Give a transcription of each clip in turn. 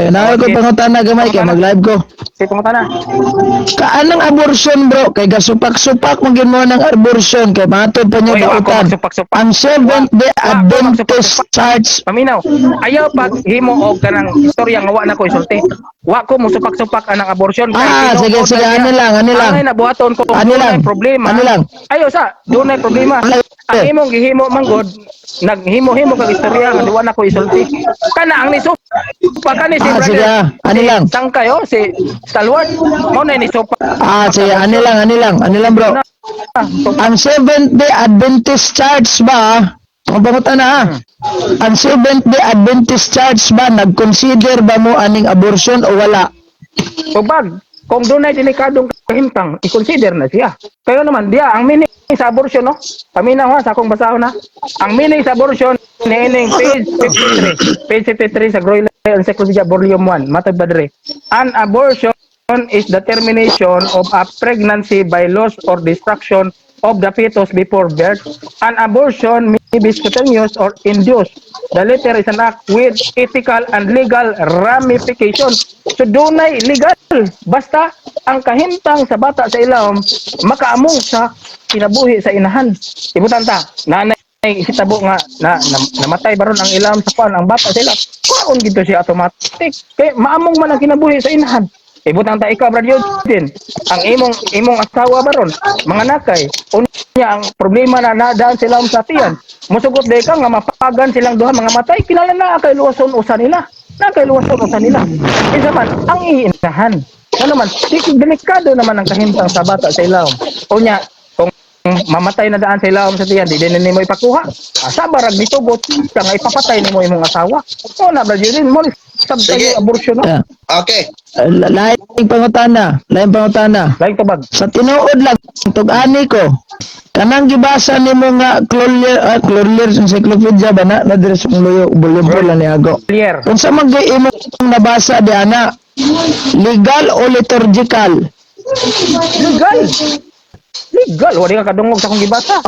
Na Oh, ko sige. pangutana gamay kay Pangutana. mag-live ko. Sige, pangutana. Kaanang abortion bro kay gasupak-supak mo gid mo ng abortion kay matod pa niyo Oy, wa ko dautan. magsupak-supak. Ang Wa, Seventh Day wa ko Adventist magsupak-supak. Church. Paminaw. Ayaw pag himo og kanang istorya nga wa na ko isulti. Wa ko mo supak-supak anang abortion kay Sige tinuod sige lang diha. ani lang. Angay na buhaton ko kung Ani lang. dunay Ani problema. lang. Ayaw sa, dunay problema. Ani Ang imong gihimo manggod, naghimo-himo kag istorya nga di wa na ko isulti. Kana ang nisupa kani si Sige brother ani si lang. Sangkayo, si Stalwart. Mao na ni supa Sige sa abortion. ani lang bro. Na, supak. Ang Seventh Day Adventist Church ba? Ang pangutan na Hmm. Ang Seventh Day Adventist Church ba nag-consider ba mo aning abortion o wala? Tubag, kung doon ay delikadong kahimtang, i-consider na siya. Kayo naman, diya, ang meaning sa abortion, no? Paminaw ha, sa akong basahon na. Ang meaning sa abortion, niining page 53. Page 53 sa Groyland Encyclopedia Volume 1. Matag badre. An abortion is the termination of a pregnancy by loss or destruction of the fetus before birth. An abortion may be spontaneous or induced. The latter is an act with ethical and legal ramification. So dunay legal. Basta ang kahimtang sa bata sa ilawom makaamong sa kinabuhi sa inahan. Ibutan ta, nanay hitabo nga namatay baron ang ilawom sa kuan ang bata sa ilawom. Kuan gito siya automatic. Kay maamong man ang kinabuhi sa inahan. Ibutan ta ikaw Brad Eugene. Ang imong asawa baron mga nakay unya ang problema na nadaan sila sa tiyan. Musugot day ka nga mapagan silang duha mga matay kinala na kay luwason usa nila. Na kay luwason usa nila. Isa man ang iinahan. Ano naman, delikado naman ang kahimtang sa bata sa ilawom. Unya, kung mamatay na daan sa ilawom sa tiyan, di din mo ipakuha. Asa barag nitugot, ka nga ipapatay ni mo imong asawa. O na, Brad Eugene, mo sabta yung abortion, no? Okay. Laing pangutana. Laing tubag. Sa tinuod lang tug-ani ko. Kanang gibasa nimo nga Clorlier Encyclopedia ba na dire sa luyo volume 4 lang ni ago. Clear. Unsa man gyud imo nabasa di ana? Legal o liturgical? Legal. Legal. Wala ka kadungog sa akong gibasa.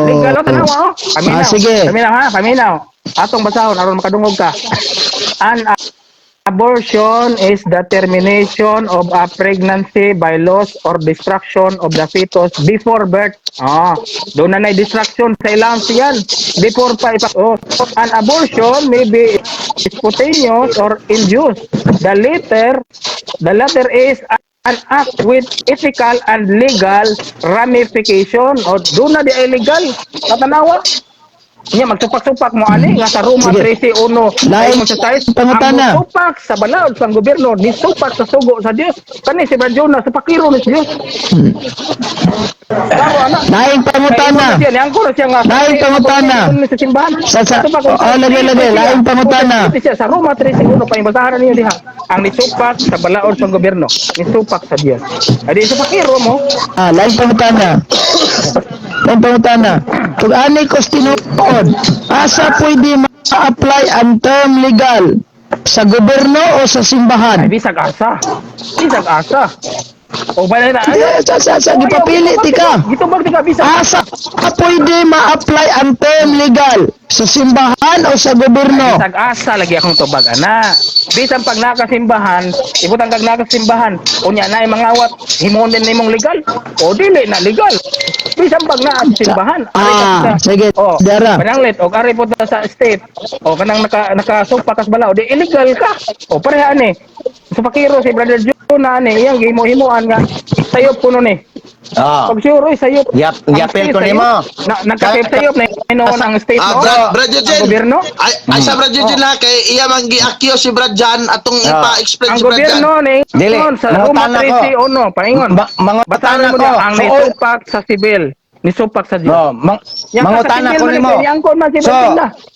Legal o tanawa o. Paminaw. Sige. Paminaw ha, paminaw. Atong basahon aron makadungog ka. An abortion is the termination of a pregnancy by loss or destruction of the fetus before birth. Doon na destruction sa ilang siyan. Before pa an abortion may be spontaneous or induced. The latter is an act with ethical and legal ramification. O doon na di illegal. Tatanawa. Nya magsupak-supak mo ani nga sa Roma 13:1 ay mo sa size ang supak sa balaod sa gobyerno ni supak sa sugo sa Dios kani si Brad Jonas sa pakiro ni Dios. Klaro ana. Laing pangutana. Yang ko siya nga sa simbahan. Lagi laing pangutana. Siya sa Roma 13:1 pa imbasahan niyo diha. Ang nisupak sa balaod sa gobyerno, nisupak sa Dios. Adi sa pakiro mo. Laing pangutana. Kung ani ko tinuod, asa pwede ma-apply ang term legal sa gobyerno o sa simbahan? Ay bisag asa. Bisag asa. O ba na Sa gipapili tika. Gitubag tika bisag Asa pwede ma-apply ang term legal sa simbahan o sa gobyerno? bisag asa lagi akong tubag ana. Bisan pag nakasimbahan, ibutang kag nakasimbahan, unya na mangawat himon din nimong legal. O dili na legal. Bisan pag nakasimbahan, sige, dara. Pananglit o ari po sa state. O kanang nakasupa kas balaw, di illegal ka. O pareha ni. Sa pakiro si Brother Jonah ni iyang himo-himoan nga sayop kuno ni. Pag sure sayop. Yapel ko nimo. Nagkasayop na inoon ang state no. Brad Eugene. Gobyerno. Ay sa Brad Eugene na kay iya man gi-accuse si Brad Jan atong ipa-explain Ang si Brad Jan. gobyerno ni Dili, sa Roma 13:1 paingon. Basahan mo niya ang nisupak sa sibil. Nisupak sa Dios. Mangutana ko nimo.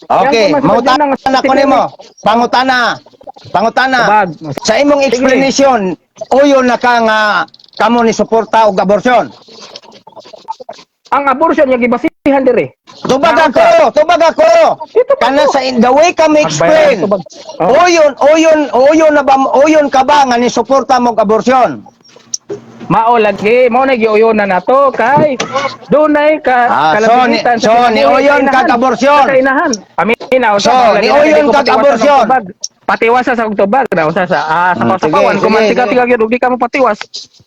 Okay, mangutana ko nimo. Pangutana. Sa imong explanation, uyo na ka nga kamo ni suporta og abortion. Ang abortion yung gibasihan dire. Tubag ako. Kana sa the way ka mo explain. Uyon ka ba nga ni suporta mo og abortion? Mao lagi, mao na giuyonan nato kay dunay kalamitan so ni uyon ka abortion. Kainahan. Paminaw So ni uyon ka abortion. patiwas sa tubag daw sa sapaw-sapawan sige, kung man sige. tiga-tiga gyud di ka mo patiwas.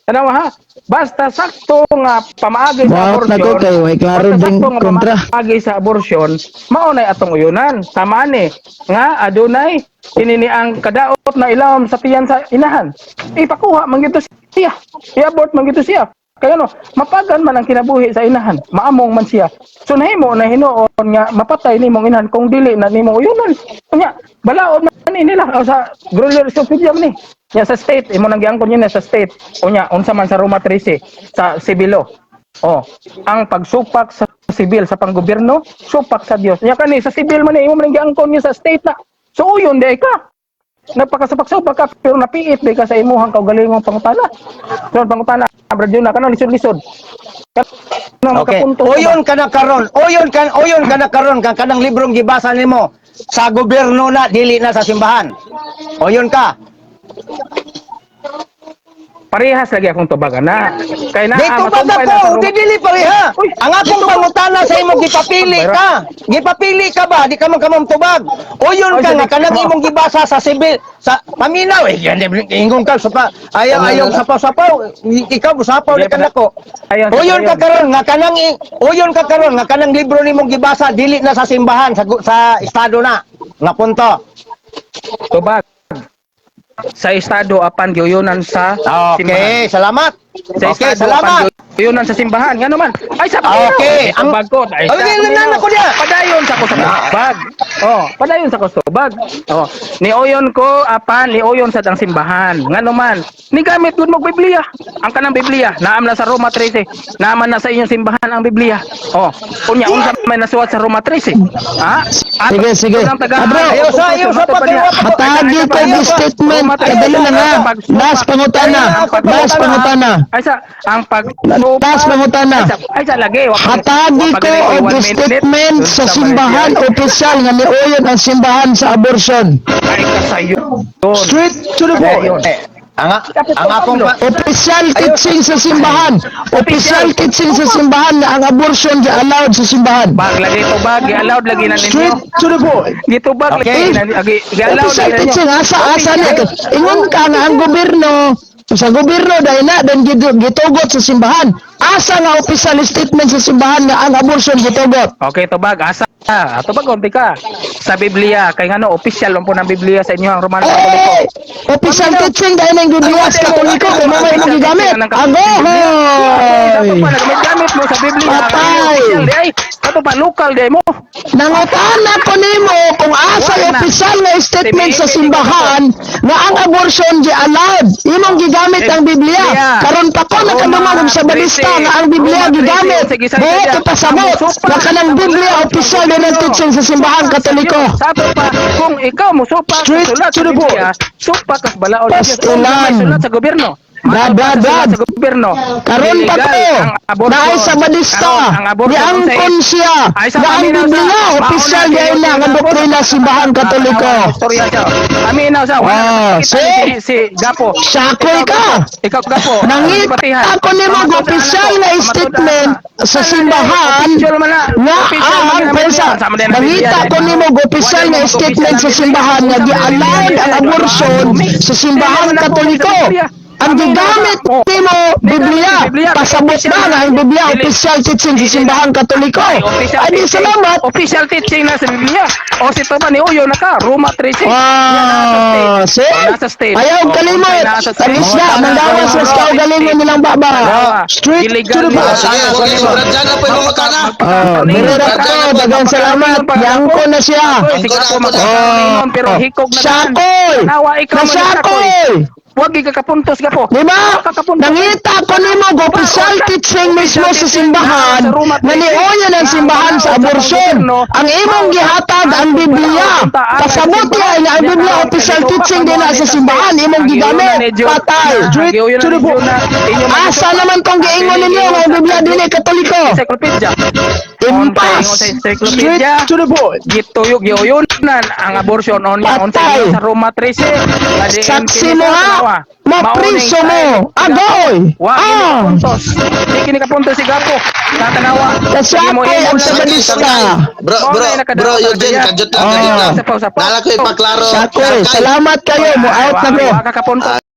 Ano ha? Basta sakto nga pamaagi sa Wow, abortion. nako kayo, may klaro Basta ding sakto nga kontra. pamaagi sa abortion, mao nay atong uyunan. Tama ni nga adunay inini ang kadaot na ilawom sa tiyan sa inahan. Ipakuha man gito siya. I-abort man gito siya. Kaya no, mapagan man ang kinabuhi sa inahan. Maamong man siya. So nahimo na hinuon nga mapatay nimong inahan kung dili na nimong uyunan. Nya, balaod man ni nila o sa Grolier Sofia ni. Nya sa state, imo nang giangkon niya sa state. Unya, unsa man sa Roma 13 sa sibilo. Oh, ang pagsupak sa sibil sa panggobyerno, supak sa Dios. Nya kani sa sibil man ni imo nang giangkon niya sa state na. So uyon day ka. Nagpakasapak-sapak ka pero napiit day ka sa imuhang kaugalingong pangutana. So pangutana, Brad na kanang lisod-lisod. Okay. Uyon ka na karon. Uyon ka na karon kang kanang librong gibasa nimo sa gobyerno na dili na sa simbahan. Uyon ka. Parehas lagi akong tubagan na. Kay na Dito ba ako? Di dili pareha. Uy, Ang akong dito ba? pangutana sa imo gipapili ka. Gipapili ka ba? Di ka man kamong tubag. Uyon Oy, ka sige. nga kanang imong gibasa sa sibil sa paminaw eh. Yan ingon ka sa ayaw sapaw-sapaw. Ikaw busapaw di ka nako. Uyon ka karon nga uyon ka karon nga kanang libro nimong gibasa dili na sa simbahan sa estado na. Nga punto. Tubag. Sa estado apan giuyonan sa simbahan. Okay, salamat. Sa Okay, estado salamat. apan giuyonan sa simbahan. Nga naman. Ay sa Okay, ang bag ko. Ay, Okay, sa nanan ako diya. Padayon sa ko sa bag. Oh, padayon sa ko sa bag. Oh, niuyon ko apan niuyon sa tang simbahan. Nga naman. Ni gamit gud mo Biblia. Ang kanang Biblia, naam na sa Roma 13. Naaman na sa inyong simbahan ang Biblia. Oh, unya unsa may nasuwat sa Roma 13? Ha? Sige. Abro, ayaw sa pagkawa. Matagi ko di statement. Kadali lang ha. Last pangutana. Last pangutana. Ay sa ang pag Last pangutana. ay sa lagi Hatagi ko og statement sa simbahan opisyal nga niuyon ang simbahan sa abortion. ay kasayo. Straight to the point. Ang akong Official teaching sa simbahan. Official teaching sa simbahan na ang abortion di allowed sa simbahan. Bag lagi to bag, allowed lagi na ninyo. Straight to the point. Gito bag Okay. lagi na allowed Official lagi na teaching ninyo. asa na. Ingon ka nga ang gobyerno sa gobyerno dahil na dan gitugot sa simbahan. Asa nga official statement sa simbahan nga ang abortion gitugot. Okay to bag asa. Ato bag konti ka sa Biblia kay ngano official lang po ng Biblia sa inyo ang Romano Katoliko. Official teaching dahil ng Biblia sa Katoliko kung may mo gigamit. Ato Agoy! pa naggamit mo sa Biblia. Patay. Ay, ato pa local day mo. Nangutana ko nimo kung asa Wala na. official nga statement sa simbahan nga ang abortion di allowed. Imong gigamit ang Biblia. Karon pa ko nakadungog sa balista nga ang Biblia gigamit. Buot pasabot nga kanang Biblia official din ang teaching sa simbahan Katoliko. Sabi pa, kung ikaw mo supa Straight sulat to sa the point. Biblia, supa ka sa balaod. Pastilan. Sulat sa gobyerno. Brad. Sulat sa gobyerno. Karon pa Illegal ko, ang abortion. dahil sa balista, Karon, ang abortion niangkon sa- siya Ay, sa na ang paminaw Biblia sa- official mauna dahil kayo na ang sa- doktrina simbahan Katoliko. Istorya siya. Aminaw sa si Gapo. Sakoy ka. Ikaw Gapo. Nangita ko nimo official nga statement sa simbahan nga ang pensa. Nangita ko nimo official nga statement sa simbahan nga gi-allowed ang abortion sa simbahan Katoliko. Ang gigamit nimo Biblia, pasabot na nga ang Biblia official teaching sa simbahan Katoliko. Ay di salamat. Official teaching na sa Biblia. O si Toba ni Uyo na ka. Roma 13. Ah, see? Nasa state. Ayaw O, kalimot. nasa state. Tanis na, manggawas mas kaugalingon nilang baba. Straight to the point. Sige, Brad Jan na po yung mga kana. Birira ko, dagang salamat. Yang ko na siya. Sige ako Oh. magkakaroon pero hikog na Sakoy! Nawa ikaw man yung Nasakoy! Huwag kakapuntos ka po. Di ba? Nangita ko nimo official teaching mismo sa simbahan na niuyon ang simbahan sa abortion. Ang imong gihatag ang Biblia. Pasabot ay nga ang Biblia official teaching din na sa simbahan imong gigamit. Patay. To the point. Asa naman tong giingon ninyo nga ang Biblia dinhi Katoliko? Encyclopedia. Impas. Straight to the point. Gituyog giuyunan ang abortion on Patay. sa Roma 13. Saksi mo ha. tanawa. Mapriso mo. Agoy. Wa kini kapuntos. Di kini kapuntos si Gapo. Sa tanawa. Kasi ako ang sabadista. Bro, Eugene, kadjot lang, kadjot lang. Nala ko ipaklaro. Sakto. Salamat kayo. Mo out na ko. Wa ka kapuntos.